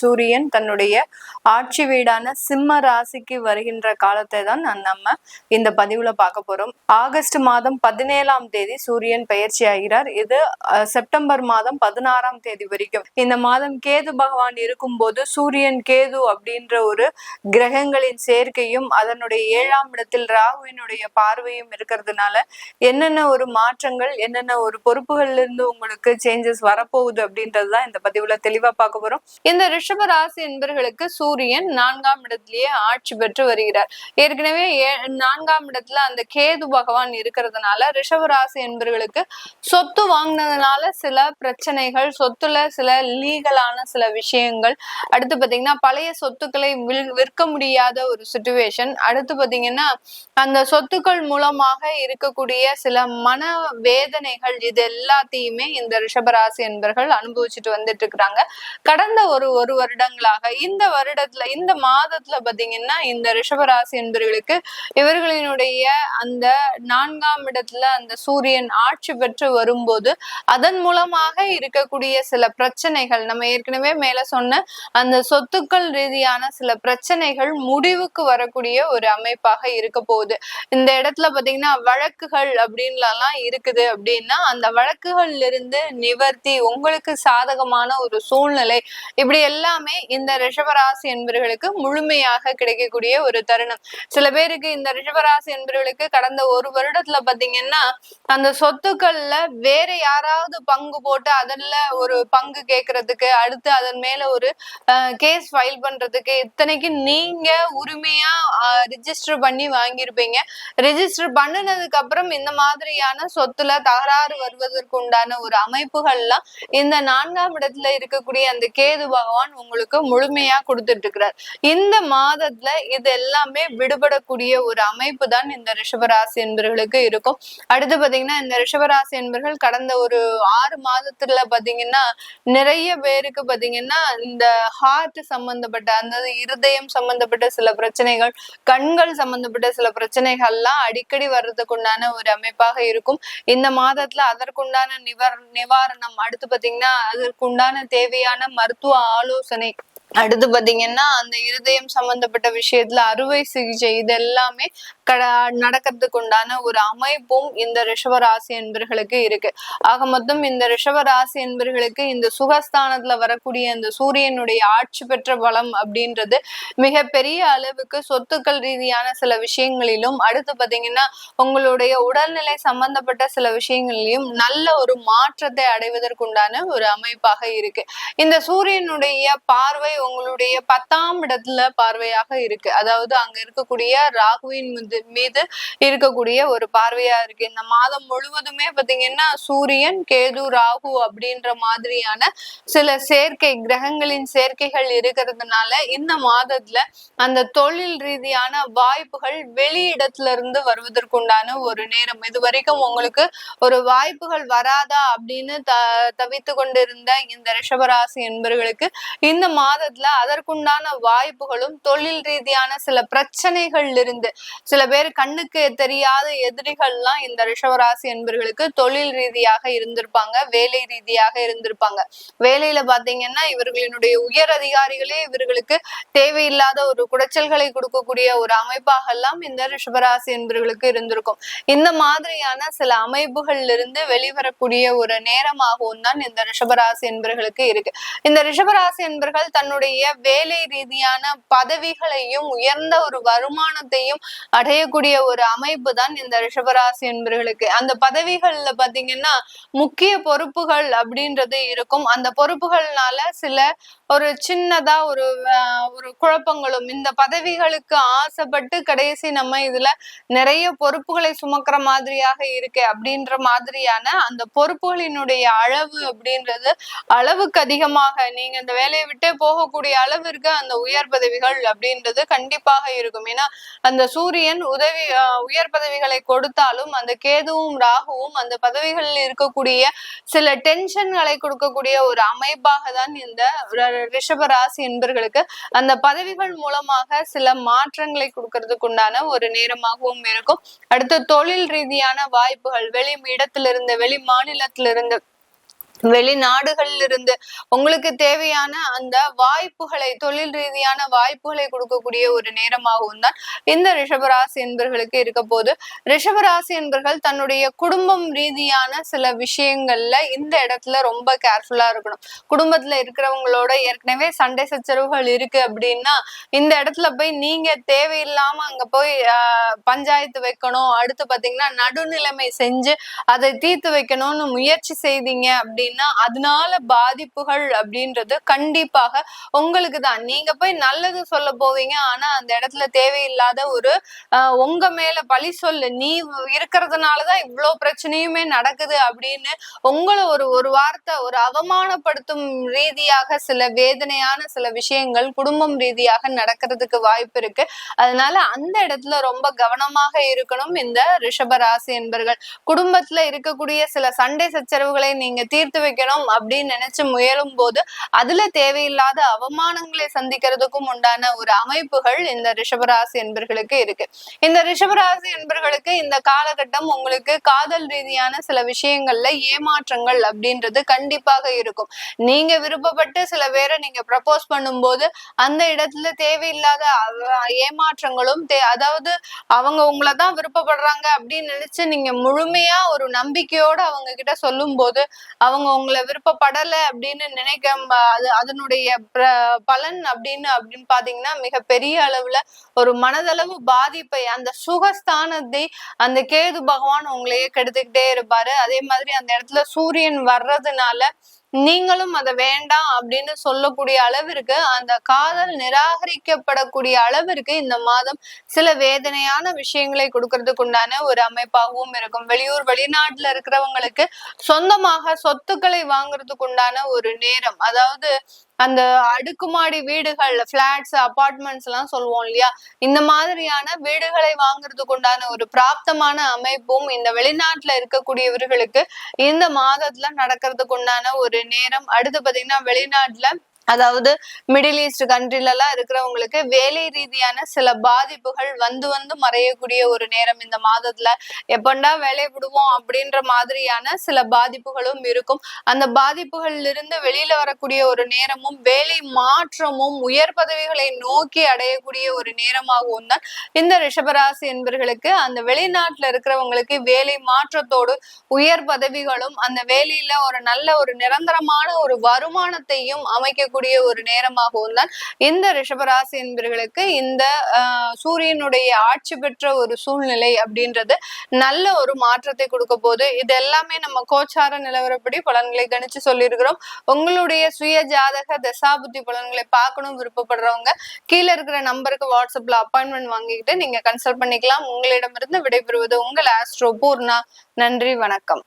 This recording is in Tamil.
சூரியன் தன்னுடைய ஆட்சி வீடான சிம்ம ராசிக்கு வருகின்ற காலத்தை தான் நம்ம இந்த பதிவுல பார்க்க போறோம். ஆகஸ்ட் மாதம் 17ஆம் தேதி சூரியன் பயிற்சி ஆகிறார். இது செப்டம்பர் மாதம் 16ஆம் தேதி வரைக்கும் இந்த மாதம் கேது பகவான் இருக்கும் போது சூரியன் கேது அப்படின்ற ஒரு கிரகங்களின் சேர்க்கையும் அதனுடைய 7ஆம் இடத்தில் ராகுவினுடைய பார்வையும் இருக்கிறதுனால என்னென்ன ஒரு மாற்றங்கள், என்னென்ன ஒரு பொறுப்புகள்ல இருந்து உங்களுக்கு சேஞ்சஸ் வரப்போகுது அப்படின்றதுதான் இந்த பதிவுல தெளிவா பார்க்க போறோம். இந்த ரிஷப ராசி என்பர்களுக்கு சூரியன் 4ஆம் இடத்திலேயே ஆட்சி பெற்று வருகிறார். ஏற்கனவே 4ஆம் இடத்துல அந்த கேது பகவான் இருக்கிறதுனால ரிஷப ராசி என்பர்களுக்கு சொத்து வாங்கினதுனால சில பிரச்சனைகள், சொத்துல சில லீகலான சில விஷயங்கள், அடுத்து பாத்தீங்கன்னா பழைய சொத்துக்களை விற்க முடியாத ஒரு சிச்சுவேஷன், அடுத்து பாத்தீங்கன்னா அந்த சொத்துக்கள் மூலமாக இருக்கக்கூடிய சில மன வேதனைகள், இது எல்லாத்தையுமே இந்த ரிஷபராசி என்பர்கள் அனுபவிச்சுட்டு வந்துட்டு இருக்கிறாங்க கடந்த ஒரு வருடங்களாக. இந்த வருடத்துல இந்த மாதத்துல பாத்தீங்கன்னா இந்த ரிஷபராசி என்பர்களுக்கு இவர்களினுடைய அந்த 4ஆம் இடத்துல அந்த சூரியன் ஆட்சி பெற்று வரும்போது அதன் மூலமாக இருக்கக்கூடிய சில பிரச்சனைகள், நம்ம ஏற்கனவே மேல சொன்ன அந்த சொத்துக்கள் ரீதியான சில பிரச்சனைகள் முடிவுக்கு வரக்கூடிய ஒரு அமைப்பாக இருக்க போகுது. இந்த இடத்துல பாத்தீங்கன்னா வழக்குகள் அப்படின்லாம் இருக்குது அப்படின்னா அந்த வழக்குகள்ல இருந்து நிவர்த்தி, உங்களுக்கு சாதகமான ஒரு சூழ்நிலை, இப்படி எல்லாமே இந்த ரிஷபராசி என்பவர்களுக்கு முழுமையாக கிடைக்கக்கூடிய ஒரு தருணம். சில பேருக்கு இந்த ரிஷபராசி என்பவர்களுக்கு கடந்த ஒரு வருடத்துல பாத்தீங்கன்னா அந்த சொத்துக்கள்ல வேற யாராவது பங்கு போட்டு அதுல ஒரு பங்கு கேட்கறதுக்கு, அடுத்து அதன் மேல ஒரு கேஸ் ஃபைல் பண்றதுக்கு, இத்தனைக்கு நீங்க உரிமையா ரிஜிஸ்டர் பண்ணி வாங்கியிருப்பீங்க. ரிஜிஸ்டர் பண்ணினதுக்கு அப்புறம் இந்த மாதிரியான சொத்துல தகராறு வருவதற்கு உண்டான ஒரு அமைப்புகள்லாம் இந்த 4ஆம் இடத்துல இருக்கக்கூடிய அந்த கேது பகவான் உங்களுக்கு முழுமையா கொடுத்துட்டு இருக்கிறார். இந்த மாதத்துல இது எல்லாமே விடுபடக்கூடிய ஒரு அமைப்பு தான் இந்த ரிஷபராசி என்பவர்களுக்கு இருக்கும். அடுத்து பாத்தீங்கன்னா இந்த ரிஷபராசி என்பவர்கள் கடந்த ஒரு 6 மாதத்துல பாத்தீங்கன்னா நிறைய பேருக்கு பாத்தீங்கன்னா இந்த ஹார்ட் சம்பந்தப்பட்ட, அந்த இருதயம் சம்பந்தப்பட்ட சில பிரச்சனைகள், கண்கள் சம்பந்தப்பட்ட சில பிரச்சனைகள்லாம் அடிக்கடி வர்றதுக்கு உண்டான ஒரு அமைப்பாக இருக்கும். இந்த மாதத்துல அதற்குண்டான நிவாரணம், அடுத்து பாத்தீங்கன்னா அதற்குண்டான தேவையான மருத்துவ ஆலோசனை, அடுத்து பாத்தீங்கன்னா அந்த இருதயம் சம்பந்தப்பட்ட விஷயத்துல அறுவை சிகிச்சை, இது எல்லாமே நடக்கிறதுக்கு உண்டான ஒரு அமைப்பும் இந்த ரிஷபராசி என்பர்களுக்கு இருக்கு. ஆக மொத்தம் இந்த ரிஷபராசி என்பர்களுக்கு இந்த சுகஸ்தானத்துல வரக்கூடிய இந்த சூரியனுடைய ஆட்சி பெற்ற பலம் அப்படின்றது மிக பெரிய அளவுக்கு சொத்துக்கள் ரீதியான சில விஷயங்களிலும், அடுத்து பாத்தீங்கன்னா உங்களுடைய உடல்நிலை சம்பந்தப்பட்ட சில விஷயங்களிலும் நல்ல ஒரு மாற்றத்தை அடைவதற்குண்டான ஒரு அமைப்பாக இருக்கு. இந்த சூரியனுடைய பார்வை உங்களுடைய 10ஆம் இடத்துல பார்வையாக இருக்கு. அதாவது அங்க இருக்கக்கூடிய ராகுவின் மீது இருக்கக்கூடிய ஒரு பார்வையா இருக்கு. இந்த மாதம் முழுவதுமே பாத்தீங்கன்னா சூரியன் கேது ராகு அப்படின்ற மாதிரியான சில சேர்க்கை, கிரகங்களின் சேர்க்கைகள் இருக்கிறதுனால இந்த மாதத்துல அந்த தொழில் ரீதியான வாய்ப்புகள் வெளியிடத்துல இருந்து வருவதற்குண்டான ஒரு நேரம். இது வரைக்கும் உங்களுக்கு ஒரு வாய்ப்புகள் வராதா அப்படின்னு தவித்து கொண்டிருந்த இந்த ரிஷபராசி என்பவர்களுக்கு இந்த மாதத்துல அதற்குண்டான வாய்ப்புகளும், தொழில் ரீதியான சில பிரச்சனைகள் இருந்து சில பேர் கண்ணுக்கு தெரியாத எதிரிகள்லாம் இந்த ரிஷபராசி என்பவர்களுக்கு தொழில் ரீதியாக இருந்திருப்பாங்க, வேலை ரீதியாக இருந்திருப்பாங்க. வேலையில பாத்தீங்கன்னா இவர்களினுடைய உயர் அதிகாரிகளே இவர்களுக்கு தேவையில்லாத ஒரு குடைச்சல்களை கொடுக்கக்கூடிய ஒரு அமைப்பாக எல்லாம் இந்த ரிஷபராசி என்பவர்களுக்கு இருந்திருக்கும். இந்த மாதிரியான சில அமைப்புகள்ல இருந்து வெளிவரக்கூடிய ஒரு நேரமாகவும் தான் இந்த ரிஷபராசி என்பவர்களுக்கு இருக்கு. இந்த ரிஷபராசி என்பவர்கள் தன்னுடைய வேலை ரீதியான பதவிகளையும் உயர்ந்த ஒரு வருமானத்தையும் அடையக்கூடிய ஒரு அமைப்பு தான் இந்த ரிஷபராசி என்பவர்களுக்கு. அந்த பதவிகள்ல பாத்தீங்கன்னா முக்கிய பொறுப்புகள் அப்படின்றது இருக்கும். அந்த பொறுப்புகள்னால சில ஒரு சின்னதா ஒரு குழப்பங்களும், இந்த பதவிகளுக்கு ஆசைப்பட்டு கடைசி நம்ம இதுல நிறைய பொறுப்புகளை சுமக்கிற மாதிரியாக இருக்கு அப்படின்ற மாதிரியான அந்த பொறுப்புகளினுடைய அளவு அப்படின்றது அளவுக்கு அதிகமாக நீங்க இந்த வேலையை விட்டு போகக்கூடிய அளவிற்கு அந்த உயர் பதவிகள் அப்படின்றது கண்டிப்பாக இருக்கும். ஏன்னா அந்த சூரியன் உயர் பதவிகளை கொடுத்தாலும் அந்த கேதுவும் ராகுவும் அந்த பதவிகளில் இருக்கக்கூடிய சில டென்ஷன்களை கொடுக்கக்கூடிய ஒரு அமைப்பாக தான் இந்த ரிஷப ராசி என்பர்களுக்கு அந்த பதவிகள் மூலமாக சில மாற்றங்களை கொடுக்கறதுக்கு உண்டான ஒரு நேரமாகவும் இருக்கும். அடுத்து தொழில் ரீதியான வாய்ப்புகள், வெளி இடத்திலிருந்து வெளி மாநிலத்திலிருந்து வெளிநாடுகள்ல இருந்து உங்களுக்கு தேவையான அந்த வாய்ப்புகளை, தொழில் ரீதியான வாய்ப்புகளை கொடுக்கக்கூடிய ஒரு நேரமாகவும் தான் இந்த ரிஷபராசி என்பர்களுக்கு இருக்க போது. ரிஷபராசி என்பர்கள் தன்னுடைய குடும்பம் ரீதியான சில விஷயங்கள்ல இந்த இடத்துல ரொம்ப கேர்ஃபுல்லா இருக்கணும். குடும்பத்துல இருக்கிறவங்களோட ஏற்கனவே சண்டை சச்சரவுகள் இருக்கு அப்படின்னா இந்த இடத்துல போய் நீங்க தேவையில்லாம அங்க போய் பஞ்சாயத்து வைக்கணும், அடுத்து பாத்தீங்கன்னா நடுநிலைமை செஞ்சு அதை தீர்த்து வைக்கணும்னு முயற்சி செய்தீங்க அப்படின்னு அதனால பாதிப்புகள் அப்படின்றது கண்டிப்பாக உங்களுக்கு தான். நீங்க போய் நல்லது சொல்ல போவீங்க, ஆனா அந்த இடத்துல தேவையில்லாத ஒரு உங்க மேல பழி சொல்லு, நீ இருக்கிறதுனாலதான் இவ்வளவு பிரச்சனையுமே நடக்குது அப்படின்னு உங்களை ஒரு வார்த்தை ஒரு அவமானப்படுத்தும் ரீதியாக சில வேதனையான சில விஷயங்கள் குடும்பம் ரீதியாக நடக்கிறதுக்கு வாய்ப்பு இருக்கு. அதனால அந்த இடத்துல ரொம்ப கவனமாக இருக்கணும் இந்த ரிஷபராசி என்பர்கள். குடும்பத்துல இருக்கக்கூடிய சில சண்டை சச்சரவுகளை நீங்க தீர்த்து வைக்கணும் அப்படின்னு நினைச்சு முயலும் போது அதுல தேவையில்லாத அவமானங்களை சந்திக்கிறதுக்கும் உண்டான ஒரு அமைப்புகள் இந்த ரிஷபராசி என்பர்களுக்கு இருக்கு. இந்த ரிஷபராசி என்பர்களுக்கு இந்த காலகட்டம் உங்களுக்கு காதல் ரீதியான சில விஷயங்கள்ல ஏமாற்றங்கள் அப்படின்றது கண்டிப்பாக இருக்கும். நீங்க விருப்பப்பட்டு சில பேரை நீங்க ப்ரப்போஸ் பண்ணும்போது அந்த இடத்துல தேவையில்லாத ஏமாற்றங்களும் அதாவது அவங்க உங்களைதான் விருப்பப்படுறாங்க அப்படின்னு நினைச்சு நீங்க முழுமையா ஒரு நம்பிக்கையோட அவங்க கிட்ட சொல்லும் போது அவங்க உங்களை விருப்பப்படலை அப்படின்னு நினைக்க அதனுடைய பலன் அப்படின்னு பாத்தீங்கன்னா மிகப்பெரிய அளவுல ஒரு மனதளவு பாதிப்பை அந்த சுகஸ்தானத்தை அந்த கேது பகவான் உங்களையே கெடுத்துக்கிட்டே இருப்பாரு. அதே மாதிரி அந்த இடத்துல சூரியன் வர்றதுனால நீங்களும் அதை வேண்டாம் அப்படின்னு சொல்லக்கூடிய அளவிற்கு அந்த காதல் நிராகரிக்கப்படக்கூடிய அளவிற்கு இந்த மாதம் சில வேதனையான விஷயங்களை கொடுக்கறதுக்கு உண்டான ஒரு அமைப்பாகவும் இருக்கும். வெளியூர் வெளிநாட்டுல இருக்கிறவங்களுக்கு சொந்தமாக சொத்துக்களை வாங்குறதுக்கு உண்டான ஒரு நேரம், அதாவது அந்த அடுக்குமாடி வீடுகள், பிளாட்ஸ், அபார்ட்மெண்ட்ஸ் எல்லாம் சொல்லுவோம் இல்லையா, இந்த மாதிரியான வீடுகளை வாங்குறதுக்கு உண்டான ஒரு பிராப்தமான அமைப்பும் இந்த வெளிநாட்டுல இருக்கக்கூடியவர்களுக்கு இந்த மாதத்துல நடக்கிறதுக்கு உண்டான ஒரு நேரம். அடுத்து பாத்தீங்கன்னா வெளிநாட்டுல அதாவது மிடில் ஈஸ்ட் கண்ட்ரில எல்லாம் இருக்கிறவங்களுக்கு வேலை ரீதியான சில பாதிப்புகள் வந்து மறையக்கூடிய ஒரு நேரம் இந்த மாதத்துல. எப்பண்டா வேலை விடுவோம் அப்படின்ற மாதிரியான சில பாதிப்புகளும் இருக்கும். அந்த பாதிப்புகள்ல இருந்து வெளியில வரக்கூடிய ஒரு நேரமும் வேலை மாற்றமும் உயர் பதவிகளை நோக்கி அடையக்கூடிய ஒரு நேரமாகவும் தான் இந்த ரிஷபராசி என்பர்களுக்கு. அந்த வெளிநாட்டுல இருக்கிறவங்களுக்கு வேலை மாற்றத்தோடு உயர் பதவிகளும் அந்த வேலையில ஒரு நல்ல ஒரு நிரந்தரமான ஒரு வருமானத்தையும் அமைக்க ஒரு நேரமாகவும் தான் இந்த ரிஷபராசி என்பர்களுக்கு இந்த சூரியனுடைய ஆட்சி பெற்ற ஒரு சூழ்நிலை அப்படின்றது நல்ல ஒரு மாற்றத்தை கொடுக்க போது. இது எல்லாமே நம்ம கோச்சார நிலவரப்படி பலன்களை கணிச்சு சொல்லியிருக்கிறோம். உங்களுடைய சுய ஜாதக தசாபுத்தி பலன்களை பார்க்கணும் விருப்பப்படுறவங்க கீழே இருக்கிற நம்பருக்கு வாட்ஸ்அப்ல அப்பாயின்மெண்ட் வாங்கிக்கிட்டு நீங்க கன்சல்ட் பண்ணிக்கலாம். உங்களிடமிருந்து விடைபெறுவது உங்கள் ஆஸ்ட்ரோ பூர்ணா. நன்றி, வணக்கம்.